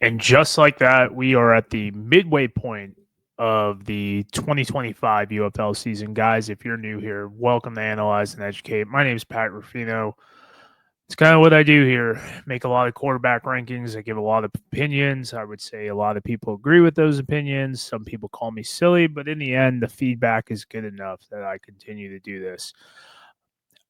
And just like that, we are at the midway point of the 2025 UFL season. Guys, if you're new here, welcome to Analyze and Educate. My name is Pat Ruffino. It's kind of what I do here. Make a lot of quarterback rankings. I give a lot of opinions. I would say a lot of people agree with those opinions. Some people call me silly, but in the end, the feedback is good enough that I continue to do this.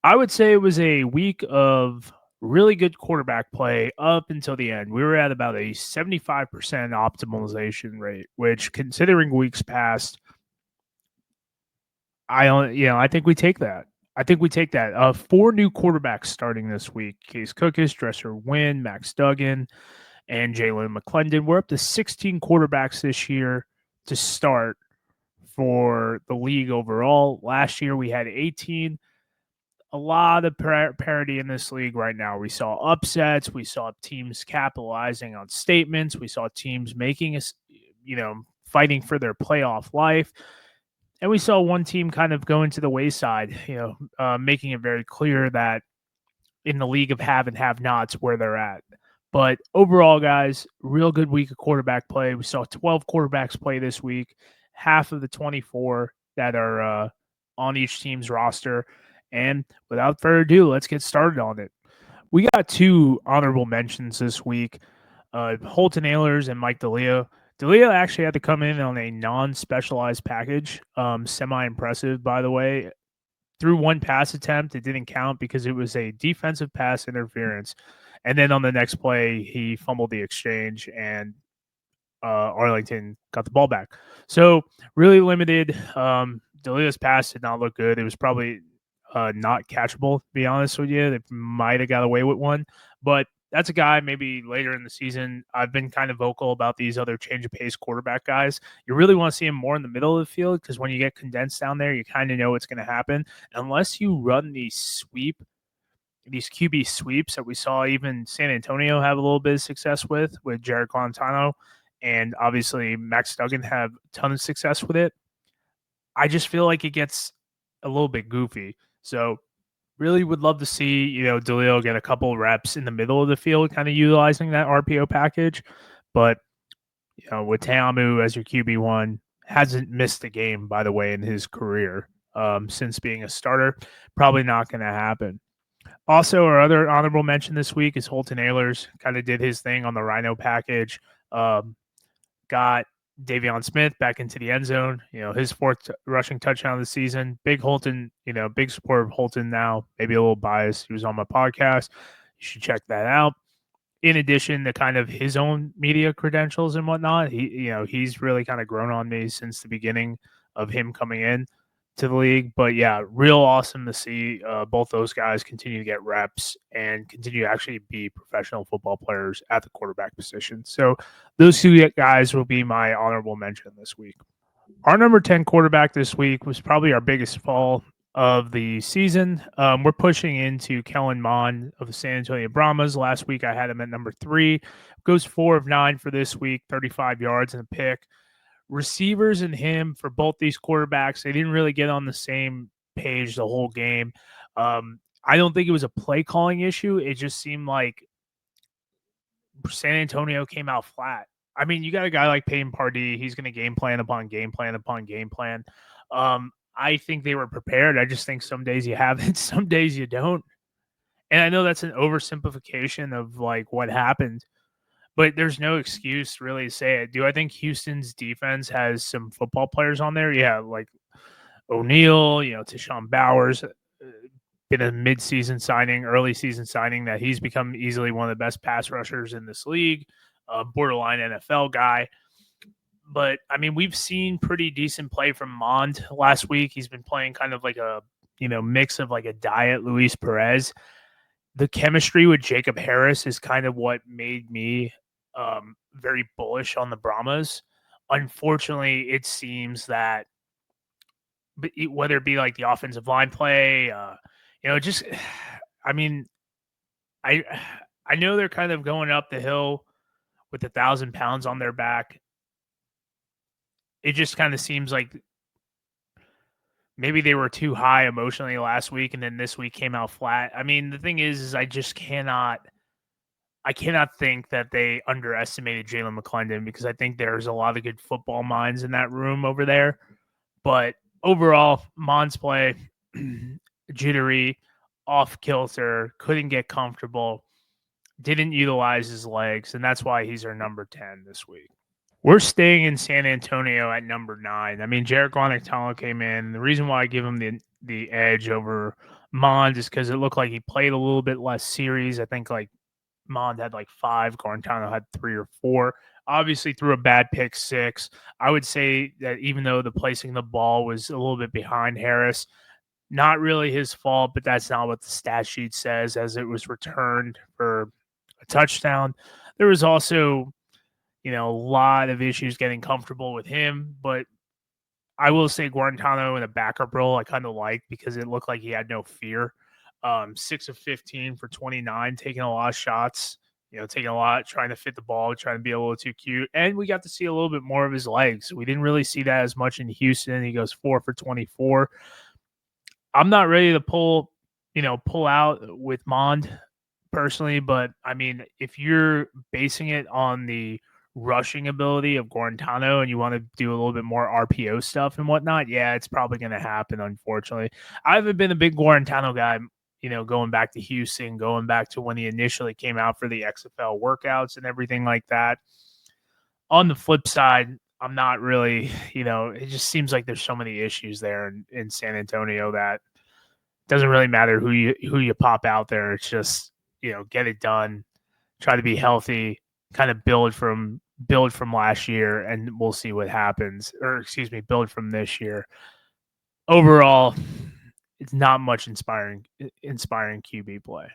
I would say it was a week of really good quarterback play up until the end. We were at about a 75% optimization rate, which, considering weeks past, I think we take that. I think we take that. 4 new quarterbacks starting this week: Case Cookus, Dresser Winn, Max Dugan, and Jaylen McClendon. We're up to 16 quarterbacks this year to start for the league overall. Last year we had 18. A lot of parity in this league right now. We saw upsets. We saw teams capitalizing on statements. We saw teams making us, fighting for their playoff life. And we saw one team kind of going to the wayside, making it very clear that in the league of have and have nots where they're at. But overall, guys, real good week of quarterback play. We saw 12 quarterbacks play this week, half of the 24 that are on each team's roster. And without further ado, let's get started on it. We got 2 honorable mentions this week: Holton Ahlers and Mike D'Elia. D'Elia actually had to come in on a non-specialized package. Semi-impressive, by the way. Through one pass attempt, it didn't count because it was a defensive pass interference. And then on the next play, he fumbled the exchange, and Arlington got the ball back. So really limited. D'Elia's pass did not look good. It was probably not catchable, to be honest with you. They might have got away with one, but that's a guy maybe later in the season. I've been kind of vocal about these other change of pace quarterback guys. You really want to see him more in the middle of the field because when you get condensed down there, you kind of know what's going to happen. Unless you run these QB sweeps that we saw even San Antonio have a little bit of success with Jared Guantano, and obviously Max Duggan have a ton of success with it. I just feel like it gets a little bit goofy. So really would love to see, D'Elia get a couple reps in the middle of the field, kind of utilizing that RPO package. But, with Taamu as your QB1, hasn't missed a game, by the way, in his career since being a starter. Probably not going to happen. Also, our other honorable mention this week is Holton Ahlers. Kind of did his thing on the Rhino package. Got Davion Smith back into the end zone, his 4th rushing touchdown of the season. Big Holton, big support of Holton now, maybe a little biased. He was on my podcast. You should check that out. In addition to kind of his own media credentials and whatnot, he's really kind of grown on me since the beginning of him coming in to the league. But yeah, real awesome to see both those guys continue to get reps and continue to actually be professional football players at the quarterback position. So those 2 guys will be my honorable mention this week. Our number 10 quarterback this week was probably our biggest fall of the season. We're pushing into Kellen Mond of the San Antonio Brahmas. Last week I had him at number 3. Goes 4 of 9 for this week, 35 yards and a pick. Receivers and him for both these quarterbacks, they didn't really get on the same page the whole game. I don't think it was a play calling issue. It just seemed like San Antonio came out flat. I mean, you got a guy like Peyton Pardee. He's going to game plan upon game plan upon game plan. I think they were prepared. I just think some days you have it, some days you don't. And I know that's an oversimplification of like what happened, but there's no excuse really to say it. Do I think Houston's defense has some football players on there? Yeah, like O'Neal, Tashawn Bowers, been a mid-season signing, early season signing that he's become easily one of the best pass rushers in this league, borderline NFL guy. But, I mean, we've seen pretty decent play from Mond last week. He's been playing kind of like a, mix of like a diet Luis Perez. The chemistry with Jacob Harris is kind of what made me very bullish on the Brahmas. Unfortunately, it seems that whether it be like the offensive line play, I know they're kind of going up the hill with 1,000 pounds on their back. It just kind of seems like maybe they were too high emotionally last week, and then this week came out flat. I mean, the thing is I just cannot I cannot think that they underestimated Jaylen McClendon because I think there's a lot of good football minds in that room over there. But overall, Mon's play, jittery, off kilter, couldn't get comfortable, didn't utilize his legs, and that's why he's our number 10 this week. We're staying in San Antonio at number 9. I mean, Jarek Guanactano came in. The reason why I give him the edge over Mond is because it looked like he played a little bit less series. I think like Mond had like 5, Guarantano had 3 or 4. Obviously, threw a bad pick 6. I would say that even though the placing of the ball was a little bit behind Harris, not really his fault, but that's not what the stat sheet says, as it was returned for a touchdown. There was also, a lot of issues getting comfortable with him, but I will say Guarantano in a backup role I kind of liked because it looked like he had no fear. 6 of 15 for 29, taking a lot of shots, taking a lot, trying to fit the ball, trying to be a little too cute. And we got to see a little bit more of his legs. We didn't really see that as much in Houston. He goes 4 for 24. I'm not ready to pull out with Mond personally, but I mean, if you're basing it on the rushing ability of Guarantano and you want to do a little bit more RPO stuff and whatnot, yeah, it's probably going to happen, unfortunately. I haven't been a big Guarantano guy, going back to Houston, going back to when he initially came out for the XFL workouts and everything like that. On the flip side, I'm not really, it just seems like there's so many issues there in San Antonio that doesn't really matter who you pop out there. It's just, get it done, try to be healthy, kind of build from last year, and we'll see what happens. Or excuse me, build from this year. Overall, it's not much inspiring QB play.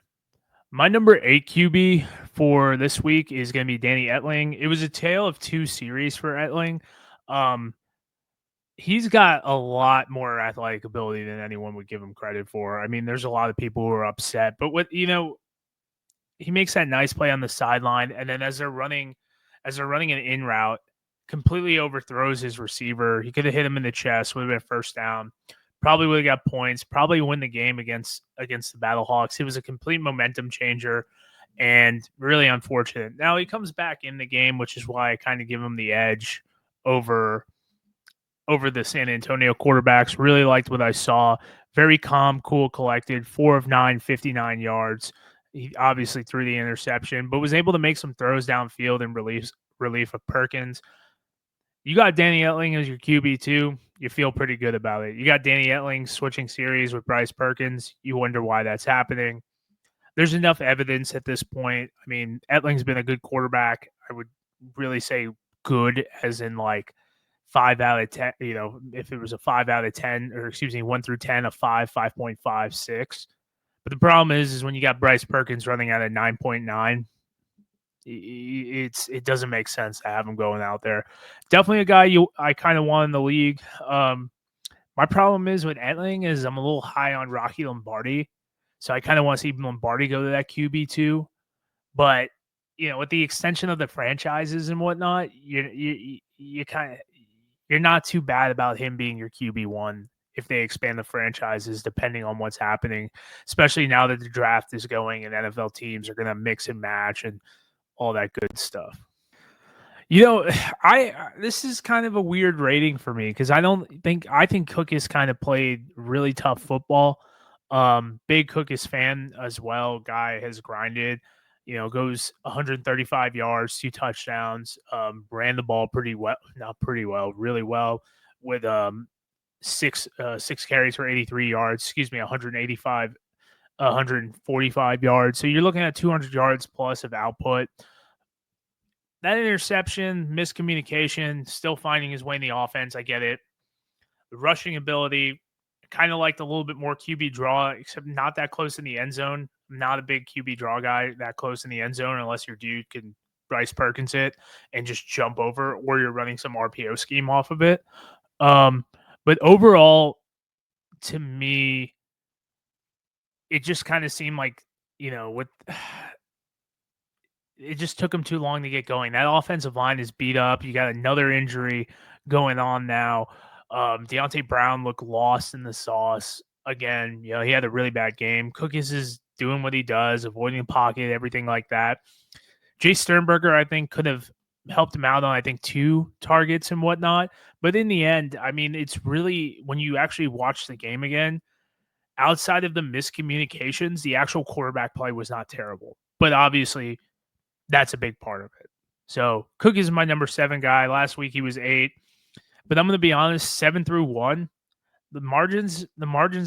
My number 8 QB for this week is going to be Danny Etling. It was a tale of 2 series for Etling. He's got a lot more athletic ability than anyone would give him credit for. I mean, there's a lot of people who are upset, but he makes that nice play on the sideline, and then as they're running an in route, completely overthrows his receiver. He could have hit him in the chest, would have been a first down. Probably would have got points. Probably win the game against the Battlehawks. It was a complete momentum changer, and really unfortunate. Now he comes back in the game, which is why I kind of give him the edge over the San Antonio quarterbacks. Really liked what I saw. Very calm, cool, collected. 4 of 9, 59 yards. He obviously threw the interception, but was able to make some throws downfield in relief of Perkins. You got Danny Etling as your QB too. You feel pretty good about it. You got Danny Etling switching series with Bryce Perkins. You wonder why that's happening. There's enough evidence at this point. I mean, Etling's been a good quarterback. I would really say good as in like 5 out of 10, if it was a 5 out of 10, or excuse me, 1 through 10, a 5, 5.5, 6. But the problem is when you got Bryce Perkins running at a 9.9, it doesn't make sense to have him going out there. Definitely a guy I kind of want in the league. My problem is with Etling is I'm a little high on Rocky Lombardi, so I kind of want to see Lombardi go to that QB2. But with the extension of the franchises and whatnot, you kind of you're not too bad about him being your QB1 if they expand the franchises, depending on what's happening, especially now that the draft is going and NFL teams are going to mix and match and all that good stuff. This is kind of a weird rating for me because I think Cook has kind of played really tough football. Big Cook is fan as well. Guy has grinded, goes 135 yards, 2 touchdowns, ran the ball really well with 6 carries for 83 yards, 145 yards. So you're looking at 200 yards plus of output. That interception, miscommunication, still finding his way in the offense. I get it. The rushing ability, kind of liked a little bit more QB draw, except not that close in the end zone. I'm not a big QB draw guy that close in the end zone unless your dude can Bryce Perkins it and just jump over, or you're running some RPO scheme off of it. But overall, to me, it just kind of seemed like, it just took him too long to get going. That offensive line is beat up. You got another injury going on now. Deontay Brown looked lost in the sauce again. He had a really bad game. Cook is doing what he does, avoiding the pocket, everything like that. Jay Sternberger, I think, could have helped him out on, I think, 2 targets and whatnot. But in the end, I mean, it's really when you actually watch the game again, outside of the miscommunications, the actual quarterback play was not terrible. But obviously, that's a big part of it. So Cook is my number 7 guy. Last week he was 8. But I'm going to be honest, 7 through 1, the margins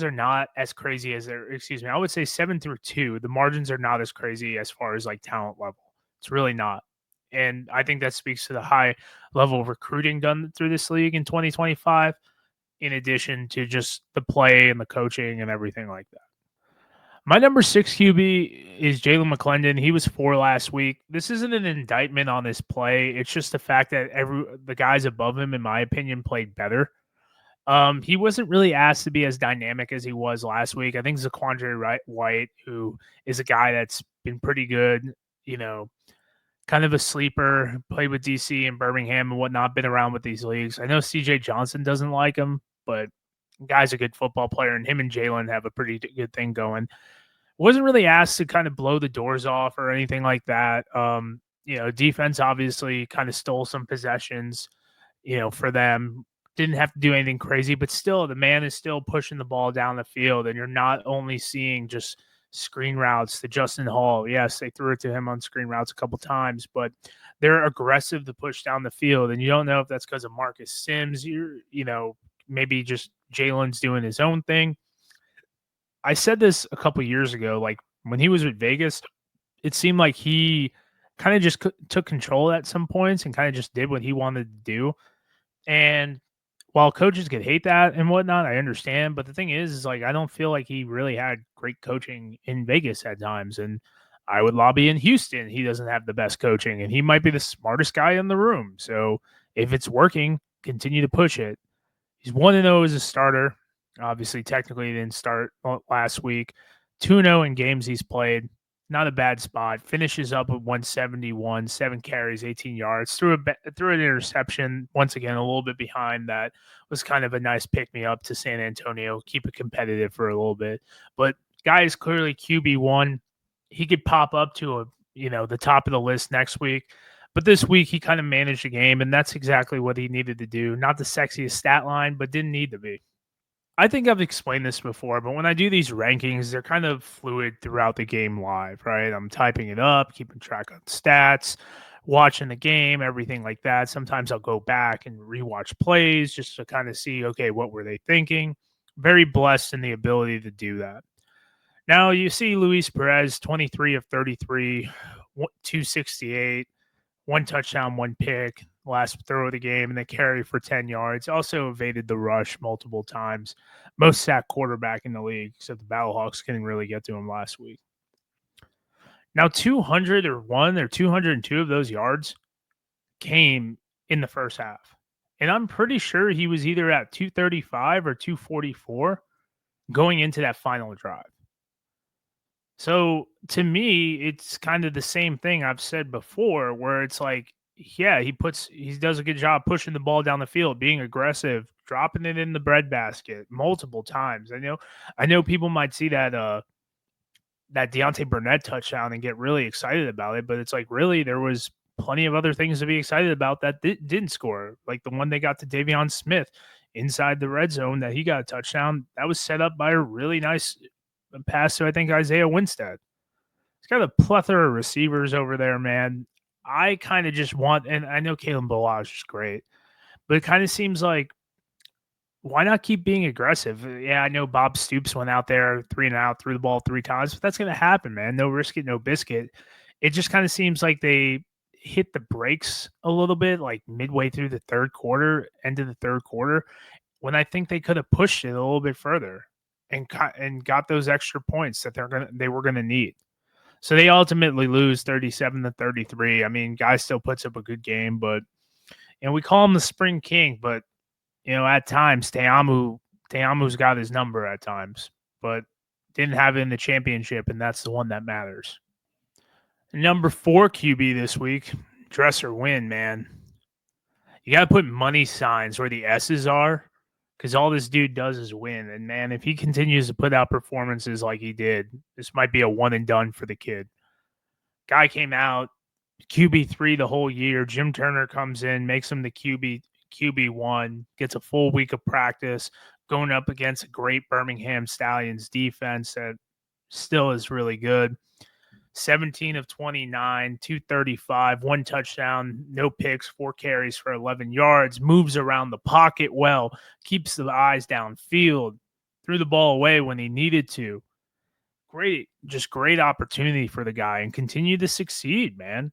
are not as crazy as they're, excuse me, I would say 7 through 2, the margins are not as crazy as far as like talent level. It's really not. And I think that speaks to the high level of recruiting done through this league in 2025, in addition to just the play and the coaching and everything like that. My number 6 QB is Jaylen McClendon. He was 4 last week. This isn't an indictment on his play. It's just the fact that the guys above him, in my opinion, played better. He wasn't really asked to be as dynamic as he was last week. I think Zaquandre White, who is a guy that's been pretty good, kind of a sleeper, played with DC and Birmingham and whatnot, been around with these leagues. I know CJ Johnson doesn't like him, but guy's a good football player, and him and Jaylen have a pretty good thing going. Wasn't really asked to kind of blow the doors off or anything like that. Defense obviously kind of stole some possessions, for them. Didn't have to do anything crazy, but still, the man is still pushing the ball down the field, and you're not only seeing just screen routes to Justin Hall. Yes, they threw it to him on screen routes a couple times, but they're aggressive to push down the field, and you don't know if that's because of Marcus Sims. Maybe just Jalen's doing his own thing. I said this a couple years ago, like when he was with Vegas, it seemed like he kind of just took control at some points and kind of just did what he wanted to do. And while coaches could hate that and whatnot, I understand. But the thing is like, I don't feel like he really had great coaching in Vegas at times. And I would lobby in Houston. He doesn't have the best coaching, and he might be the smartest guy in the room. So if it's working, continue to push it. He's 1-0 as a starter. Obviously, technically, he didn't start last week. 2-0 in games he's played. Not a bad spot. Finishes up with 171, 7 carries, 18 yards. Threw an interception, once again, a little bit behind. That was kind of a nice pick-me-up to San Antonio. Keep it competitive for a little bit. But guy is clearly QB1. He could pop up to the top of the list next week. But this week, he kind of managed the game, and that's exactly what he needed to do. Not the sexiest stat line, but didn't need to be. I think I've explained this before, but when I do these rankings, they're kind of fluid throughout the game live, right? I'm typing it up, keeping track of stats, watching the game, everything like that. Sometimes I'll go back and rewatch plays just to kind of see, okay, what were they thinking? Very blessed in the ability to do that. Now you see Luis Perez, 23 of 33, 268. 1 touchdown, 1 pick, last throw of the game, and they carry for 10 yards. Also evaded the rush multiple times. Most sacked quarterback in the league, except the Battlehawks couldn't really get to him last week. Now, 201 or 202 of those yards came in the first half. And I'm pretty sure he was either at 235 or 244 going into that final drive. So to me, it's kind of the same thing I've said before, where it's like, yeah, he does a good job pushing the ball down the field, being aggressive, dropping it in the breadbasket multiple times. I know people might see that Deontay Burnett touchdown and get really excited about it, but it's like, really, there was plenty of other things to be excited about that didn't score, like the one they got to Davion Smith inside the red zone that he got a touchdown. That was set up by a really nice pass to, I think, Isaiah Winstead. He's got a plethora of receivers over there, man. I kind of just want, and I know Kalen Balazs is great, but it kind of seems like, why not keep being aggressive? Yeah, I know Bob Stoops went out there 3 and out, threw the ball 3 times, but that's going to happen, man. No risk it, no biscuit. It just kind of seems like they hit the brakes a little bit, like midway through the third quarter, end of the third quarter, when I think they could have pushed it a little bit further and got those extra points that they were gonna need. So they ultimately lose 37-33. I mean, guy still puts up a good game, but we call him the Spring King, but at times Taamu's got his number at times, but didn't have it in the championship, and that's the one that matters. Number 4 QB this week, Dresser Winn, man. You got to put money signs where the S's are, because all this dude does is win. And, man, if he continues to put out performances like he did, this might be a one and done for the kid. Guy came out, QB3 the whole year. Jim Turner comes in, makes him the QB1, gets a full week of practice, going up against a great Birmingham Stallions defense that still is really good. 17 of 29, 235, one touchdown, no picks, 4 carries for 11 yards, moves around the pocket well, keeps the eyes downfield, threw the ball away when he needed to. Great opportunity for the guy and continue to succeed, man.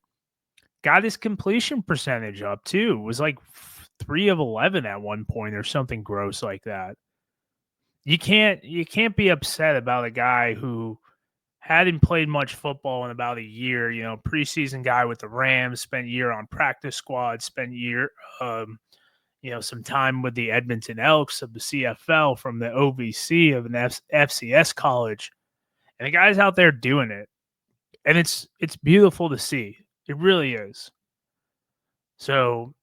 Got his completion percentage up too. It was like 3 of 11 at one point or something gross like that. You can't be upset about a guy who hadn't played much football in about a year. Preseason guy with the Rams, spent a year on practice squad, spent a year, some time with the Edmonton Elks of the CFL from the OVC of an FCS college, and the guy's out there doing it, and it's beautiful to see. It really is. So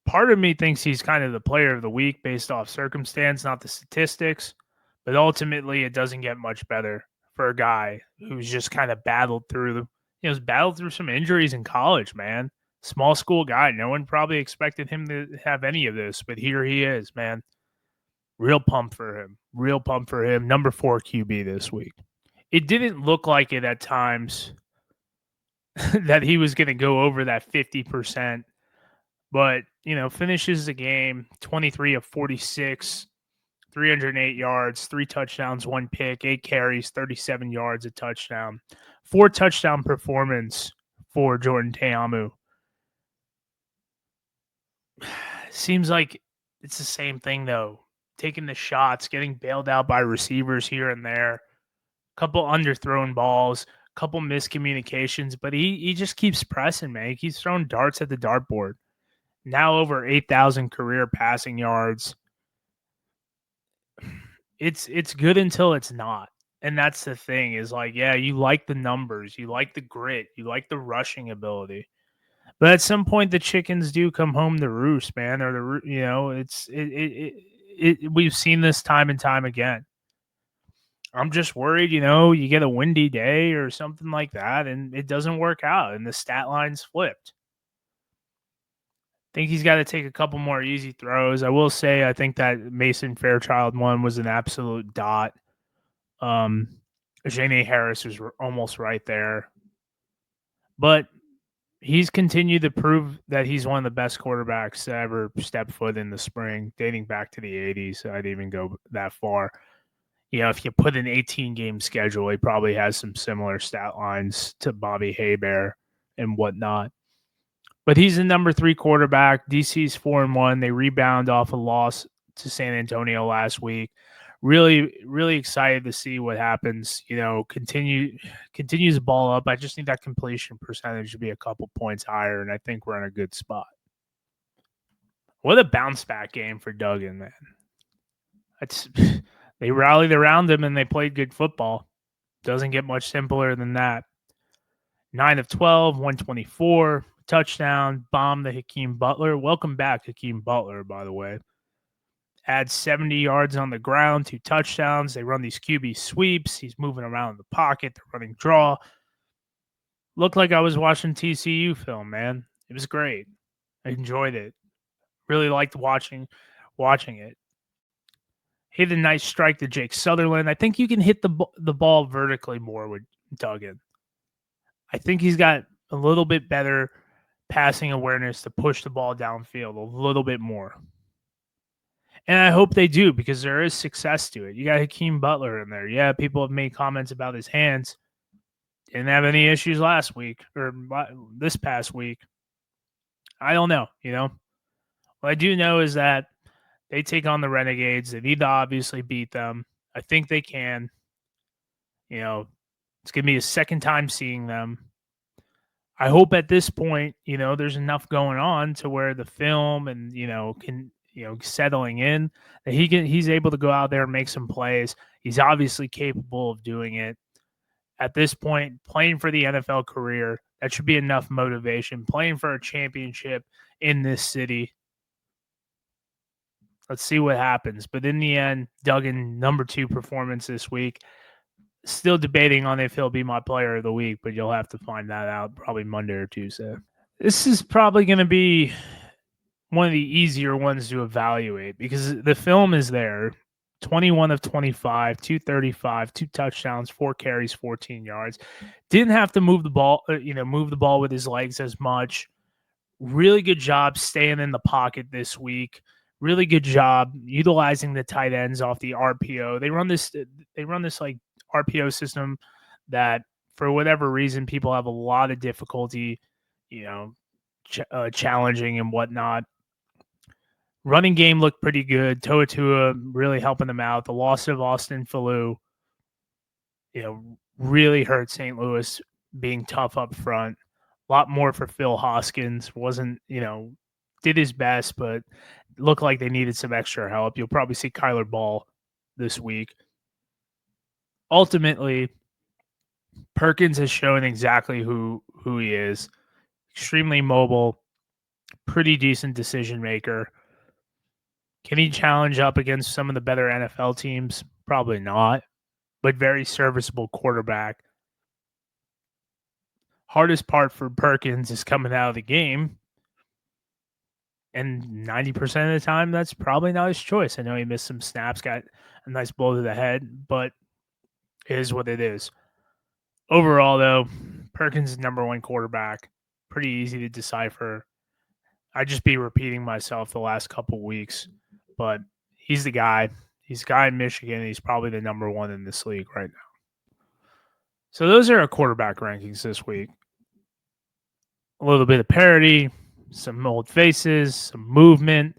part of me thinks he's kind of the player of the week based off circumstance, not the statistics, but ultimately it doesn't get much better for a guy who's just kind of battled through some injuries in college, man. Small school guy. No one probably expected him to have any of this, but here he is, man. Real pump for him. Number 4 QB this week. It didn't look like it at times that he was going to go over that 50%, but, finishes the game 23 of 46, 308 yards, 3 touchdowns, 1 pick, 8 carries, 37 yards, a touchdown. 4 touchdown performance for Jordan Taamu. Seems like it's the same thing, though. Taking the shots, getting bailed out by receivers here and there. Couple underthrown balls, couple miscommunications, but he just keeps pressing, man. He keeps throwing darts at the dartboard. Now over 8,000 career passing yards. It's good until it's not. And that's the thing is like, yeah, you like the numbers, you like the grit, you like the rushing ability. But at some point the chickens do come home to roost, man, or we've seen this time and time again. I'm just worried, you get a windy day or something like that and it doesn't work out and the stat line's flipped. I think he's got to take a couple more easy throws. I will say I think that Mason Fairchild one was an absolute dot. Janae Harris was almost right there. But he's continued to prove that he's one of the best quarterbacks to ever step foot in the spring, dating back to the 80s. I'd even go that far. If you put an 18-game schedule, he probably has some similar stat lines to Bobby Hebert and whatnot. But he's the number 3 quarterback. DC's 4-1. They rebound off a loss to San Antonio last week. Really, really excited to see what happens. Continues to ball up. I just need that completion percentage to be a couple points higher, and I think we're in a good spot. What a bounce back game for Dugen, man. They rallied around him and they played good football. Doesn't get much simpler than that. 9 of 12, 124, touchdown, bomb to Hakeem Butler. Welcome back, Hakeem Butler, by the way. Adds 70 yards on the ground, 2 touchdowns. They run these QB sweeps. He's moving around in the pocket. They're running draw. Looked like I was watching TCU film, man. It was great. I enjoyed it. Really liked watching it. Hit a nice strike to Jake Sutherland. I think you can hit the ball vertically more with Dugen. I think he's got a little bit better passing awareness to push the ball downfield a little bit more. And I hope they do because there is success to it. You got Hakeem Butler in there. Yeah, people have made comments about his hands. Didn't have any issues last week or this past week. I don't know, What I do know is that they take on the Renegades. They need to obviously beat them. I think they can. It's going to be a second time seeing them. I hope at this point, there's enough going on to where the film and, settling in that he's able to go out there and make some plays. He's obviously capable of doing it. At this point, playing for the NFL career, that should be enough motivation. Playing for a championship in this city. Let's see what happens. But in the end, Dugen, number 2 performance this week. Still debating on if he'll be my player of the week, but you'll have to find that out probably Monday or Tuesday. This is probably going to be one of the easier ones to evaluate because the film is there. 21 of 25, 235, 2 touchdowns, 4 carries, 14 yards. Didn't have to move the ball, move the ball with his legs as much. Really good job staying in the pocket this week. Really good job utilizing the tight ends off the RPO. They run this like RPO system that for whatever reason people have a lot of difficulty, challenging and whatnot. Running game looked pretty good. Toa Tua really helping them out. The loss of Austin Falou, really hurt St. Louis being tough up front. A lot more for Phil Hoskins. Wasn't, did his best, but looked like they needed some extra help. You'll probably see Kyler Ball this week. Ultimately, Perkins has shown exactly who he is. Extremely mobile, pretty decent decision maker. Can he challenge up against some of the better NFL teams? Probably not, but very serviceable quarterback. Hardest part for Perkins is coming out of the game. And 90% of the time, that's probably not his choice. I know he missed some snaps, got a nice blow to the head, but it is what it is. Overall, though, Perkins is number one quarterback. Pretty easy to decipher. I'd just be repeating myself the last couple weeks, but he's the guy. He's the guy in Michigan. He's probably the number one in this league right now. So those are our quarterback rankings this week. A little bit of parity, some old faces, some movement.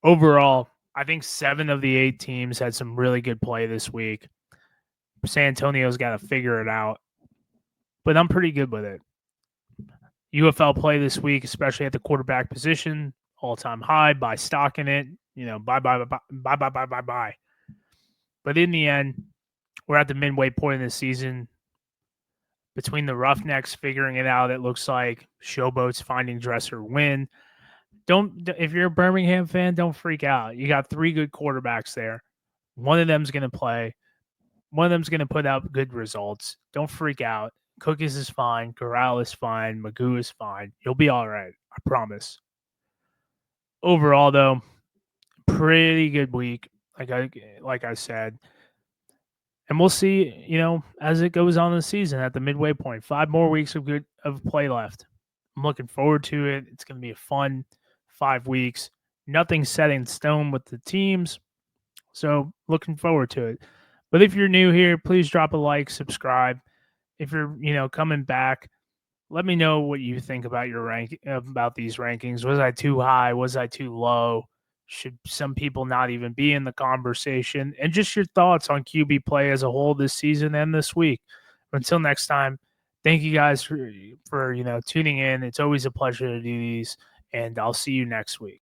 Overall, I think 7 of the 8 teams had some really good play this week. San Antonio's got to figure it out, but I'm pretty good with it. UFL play this week, especially at the quarterback position, all-time high. Buy stock in it. Buy. But in the end, we're at the midway point of the season. Between the Roughnecks figuring it out, it looks like Showboats finding Dresser Winn. If you're a Birmingham fan, don't freak out. You got 3 good quarterbacks there. One of them's going to play. One of them's going to put out good results. Don't freak out. Cookies is fine. Corral is fine. Magoo is fine. You'll be all right. I promise. Overall, though, pretty good week. Like I said. And we'll see, as it goes on in the season at the midway point. 5 more weeks of play left. I'm looking forward to it. It's going to be a fun 5 weeks. Nothing set in stone with the teams. So looking forward to it. But if you're new here, please drop a like, subscribe. If you're, coming back, let me know what you think about about these rankings. Was I too high? Was I too low? Should some people not even be in the conversation? And just your thoughts on QB play as a whole this season and this week. Until next time, thank you guys for tuning in. It's always a pleasure to do these, and I'll see you next week.